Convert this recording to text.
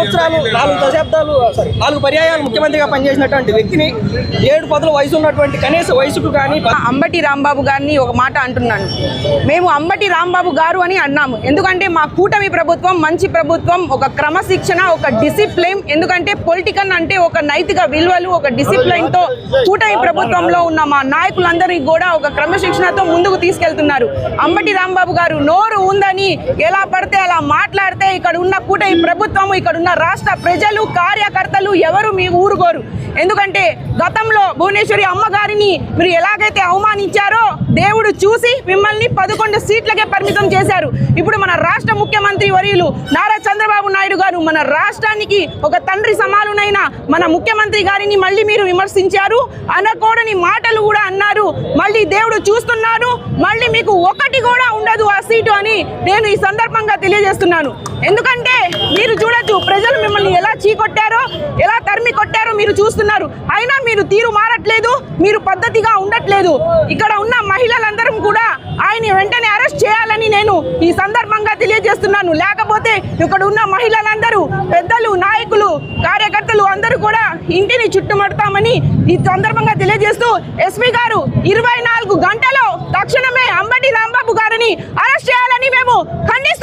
సంవత్సరాలు 4 దశాబ్దాలు 4 పర్యాయాలు ముఖ్యమంత్రిగా పనిచేసినటువంటి వ్యక్తిని 7 పదుల వయసు ఉన్నటువంటి కనీస వయసుకు కానీ అంబటి రాంబాబు గారిని ఒక మాట అంటున్నాను. మేము అంబటి రాంబాబు గారు అని అన్నాము. ఎందుకంటే మా కూటమి ప్రభుత్వం మంచి ప్రభుత్వం, ఒక క్రమశిక్షణ, ఒక డిసిప్లిన్. ఎందుకంటే పొలిటికల్ అంటే ఒక నైతిక విలువలు, ఒక డిసిప్లిన్ తో కూటమి ప్రభుత్వంలో ఉన్న మా నాయకులందరినీ కూడా ఒక క్రమశిక్షణతో ముందుకు తీసుకెళ్తున్నారు. అంబటి రాంబాబు గారు నోరు ఉందని ఎలా పడితే అలా మాట్లాడితే ఇక్కడ ఉన్న కూటమి ప్రభుత్వం, ఇక్కడ ఉన్న రాష్ట్ర ప్రజలు, కార్యకర్తలు ఎవరు మీ ఊరుకోరు. ఎందుకంటే గతంలో భువనేశ్వరి అమ్మగారిని మీరు ఎలాగైతే అవమానించారో దేవుడు చూసి మిమ్మల్ని 11 సీట్లకే పరిమితం చేశారు. ఇప్పుడు మన రాష్ట్ర ముఖ్యమంత్రి వర్యులు నారా చంద్రబాబు నాయుడు గారు మన రాష్ట్రానికి ఒక తండ్రి సమానునైన మన ముఖ్యమంత్రి గారిని మళ్ళీ మీరు విమర్శించారు. అనకూడని మాటలు కూడా అన్నారు. మళ్ళీ దేవుడు చూస్తున్నాడు, మళ్ళీ మీకు ఒకటి కూడా ఉండదు ఆ సీటు అని నేను ఈ సందర్భంగా తెలియజేస్తున్నాను. ఎందుకంటే మీరు చూడొచ్చు ప్రజలు మిమ్మల్ని ఎలా చీకొట్టారో, ఎలా తరిమి కొట్టారో మీరు చూస్తున్నారు. అయినా మీరు తీరు మారట్లేదు, మీరు పద్ధతిగా ఉండట్లేదు. ఇక్కడ ఉన్న మహిళలందరూ కూడా ఆయన్ని వెంటనే అరెస్ట్ చేయాలని నేను ఈ సందర్భంగా తెలియజేస్తున్నాను. లేకపోతే ఇక్కడ ఉన్న మహిళలందరూ, పెద్దలు, నాయకులు, కార్యకర్తలు అందరూ కూడా ఇంటిని చుట్టుముడతామని ఈ సందర్భంగా తెలియజేస్తూ ఎస్పీ గారు 24 గంటలో తక్షణమే అంబటి రాంబాబు గారిని అరెస్ట్ చేయాలని మేము ఖండిస్తున్నాం.